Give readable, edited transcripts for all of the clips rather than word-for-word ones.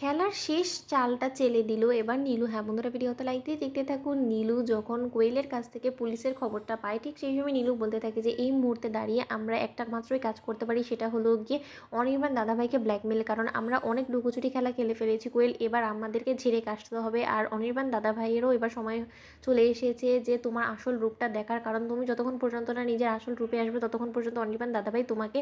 খেলার শেষ চালটা চেলে দিল এবার নীলু। হ্যাঁ বন্ধুরা, ভিডিওতে লাইক দিয়ে দেখতে থাকুন। নীলু যখন কোয়েলের কাছ থেকে পুলিশের খবরটা পায়, ঠিক সেই সময় নীলু বলতে থাকে যে এই মুহূর্তে দাঁড়িয়ে আমরা একটা মাত্রই কাজ করতে পারি, সেটা হলো গিয়ে অনির্বাণ দাদাভাইকে ব্ল্যাকমেল। কারণ আমরা অনেক লুকোচুরি খেলা খেলে ফেলেছি কোয়েল, এবার আমাদেরকে ঝেড়ে কাটতে হবে। আর অনির্বাণ দাদাভাইয়েরও এবার সময় চলে এসেছে যে তোমার আসল রূপটা দেখার। কারণ তুমি যতক্ষণ পর্যন্ত না নিজের আসল রূপে আসবে ততক্ষণ পর্যন্ত অনির্বাণ দাদাভাই তোমাকে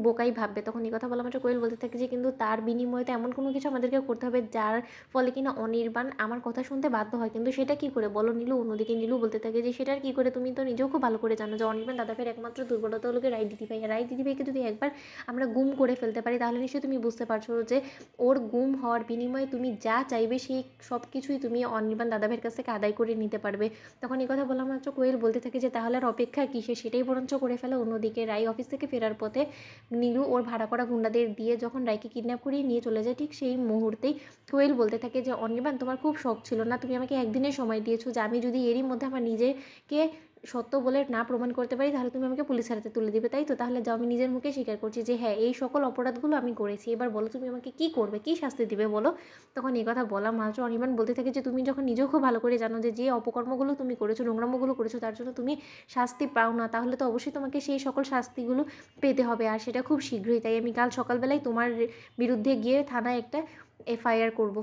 বোকাই ভাববে। তখন এই কথা বলা মাত্র কোয়েল বলতে থাকে যে কিন্তু তার বিনিময়ে তো এমন কোনো কিছু আমাদেরকে করতে হবে যার ফলে কিনা অনির্বাণ আমার কথা শুনতে বাধ্য হয়। কিন্তু সেটা কি করে বলো নীলু? অন্যদিকে নীলু বলতে থাকে যে সেটার কি করে, তুমি তো নিজেও খুব ভালো করে জানো যে অনির্বাণ দাদাভাইয়ের একমাত্র দুর্বলতা হলো রায় দিদিভাই। আর রায় দিদিভাইকে যদি একবার আমরা গুম করে ফেলতে পারি তাহলে নিশ্চয়ই তুমি বুঝতে পারছো যে ওর গুম হওয়ার বিনিময়ে তুমি যা চাইবে সেই সব কিছুই তুমি অনির্বাণ দাদাভাইয়ের কাছ থেকে আদায় করে নিতে পারবে। তখন এই কথা বলা মাত্র কোয়েল বলতে থাকে যে তাহলে আর অপেক্ষা কিসে, সেটাই বরঞ্চ করে ফেলে। অন্যদিকে রায় অফিস থেকে ফেরার পথে নীলু ওর ভাড়া করা গুন্ডাদের দিয়ে যখন রায়কে কিডন্যাপ করিয়ে নিয়ে চলে যায়, ঠিক সেই মুহূর্তেই কোয়েল বলতে থাকে যে অনির্বাণ তোমার খুব শখ ছিল না, তুমি আমাকে একদিনের সময় দিয়েছো যে আমি যদি এরই মধ্যে আমার নিজেকে সত্য বলে না প্রমাণ করতে পারি তাহলে তুমি আমাকে পুলিশের হাতে তুলে দিবে, তাই তো? তাহলে যাও, আমি নিজের মুখে স্বীকার করছি যে হ্যাঁ এই সকল অপরাধগুলো আমি করেছি। এবার বলো তুমি আমাকে কী করবে, কী শাস্তি দিবে বলো? তখন এই কথা বলা মাত্র অনির্বাণ বলতে থাকে যে তুমি যখন নিজেও খুব ভালো করে জানো যে যে অপকর্মগুলো তুমি করেছো, নোংরামোগুলো করেছো, তার জন্য তুমি শাস্তি পাও না, তাহলে তো অবশ্যই তোমাকে সেই সকল শাস্তিগুলো পেতে হবে, আর সেটা খুব শীঘ্রই। তাই আমি কাল সকালবেলায় তোমার বিরুদ্ধে গিয়ে থানায় একটা এফআইআর করব।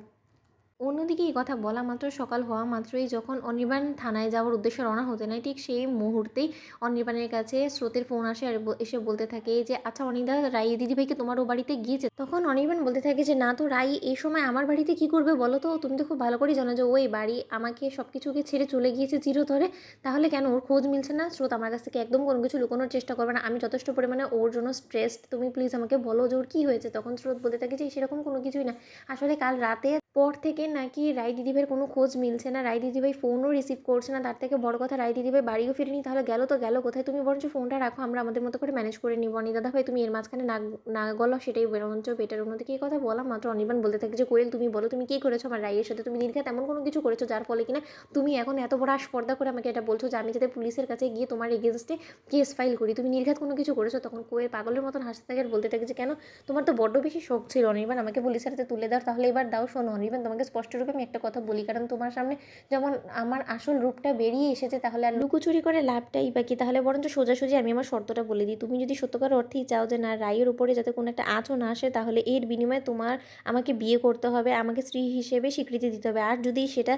অন্যদিকে এই কথা বলা মাত্র সকাল হওয়া মাত্রই যখন অনির্বাণ থানায় যাওয়ার উদ্দেশ্যে রওনা হতে নেয়, ঠিক সেই মুহূর্তেই অনির্বাণের কাছে স্রোতের ফোন আসে আর এসে বলতে থাকে যে আচ্ছা অনিদা, রাই দিদিভাইকে তোমার ও বাড়িতে গিয়েছে? তখন অনির্বাণ বলতে থাকে যে না তো রাই এই সময় আমার বাড়িতে কি করবে বলো তো? তুমি তো খুব ভালো করে জানো যে ওই বাড়ি আমাকে সব কিছুকে ছেড়ে চলে গিয়েছে চিরতরে, তাহলে কেন ওর খোঁজ মিলছে না? স্রোত আমার কাছ থেকে একদম কোনো কিছু লুকোনোর চেষ্টা করবে না, আমি যথেষ্ট পরিমাণে ওর জন্য স্ট্রেসড, তুমি প্লিজ আমাকে বলো যে ওর কী হয়েছে। তখন স্রোত বলতে থাকে যে সেরকম কোনো কিছুই না, আসলে কাল রাতে পর থেকে নাকি রায় দিদিভাইয়ের কোনো খোঁজ মিলছে না, রায় দিদিভাই ফোনও রিসিভ করছে না, তার থেকে বড় কথা রায় দিদিভাই বাড়িও ফিরেনি, তাহলে গেল তো গেল কোথায়? তুমি বরঞ্চ ফোনটা রাখো, আমরা আমাদের মতো করে ম্যানেজ করে নিব। অনি দাদা ভাই তুমি এর মাঝখানে না না গলো, সেটাই বরঞ্চ বেটার। অন্যদিকে এই কথা বলা মাত্র অনির্বাণ বলতে থাকে যে কোয়েল তুমি বলো তুমি কী করেছো আমার রায়ের সাথে? তুমি নির্ঘাত এমন কোনো কিছু করেছো যার ফলে কিনা তুমি এখন এত বড় স্পর্ধা করে আমাকে এটা বলছো যে আমি যাতে পুলিশের কাছে গিয়ে তোমার এগেনস্টে কেস ফাইল করি? তুমি নির্ঘাত কোনো কিছু করেছো? তখন কোয়েল পাগলের মতন হাসতে থাকে আর বলতে থাকে যে কেন, তোমার তো বড্ড বেশি শখ ছিল অনির্বাণ আমাকে পুলিশের হাতে তুলে দাও, তাহলে এবার দাও। শোনো অনির্বাণ, তোমাকে স্পষ্টরূপে আমি একটা কথা বলি, কারণ তোমার সামনে যেমন আমার আসল রূপটা বেরিয়ে এসেছে, তাহলে আর লুকোচুরি করে লাভটাই বা কি? তাহলে বরঞ্চ সোজাসুজি আমি আমার শর্তটা বলে দিই, তুমি যদি সত্যকার অর্থেই চাও যে না রায়ের উপরে যাতে কোনো একটা আঁচও না আসে, তাহলে এর বিনিময়ে তোমার আমাকে বিয়ে করতে হবে, আমাকে স্ত্রী হিসেবে স্বীকৃতি দিতে হবে। আর যদি সেটা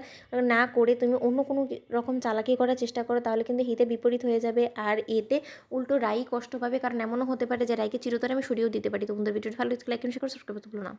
না করে তুমি অন্য কোনো রকম চালাকি করার চেষ্টা করো তাহলে কিন্তু হিতে বিপরীত হয়ে যাবে, আর এতে উল্টো রাই কষ্ট পাবে। কারণ এমনও হতে পারে যে রাইকে চিরতরে আমি সরিয়েও দিতে পারি। তোমাদের ভিডিওটা ভালো লাগলে লাইক, সাবস্ক্রাইব করতে ভুলো না।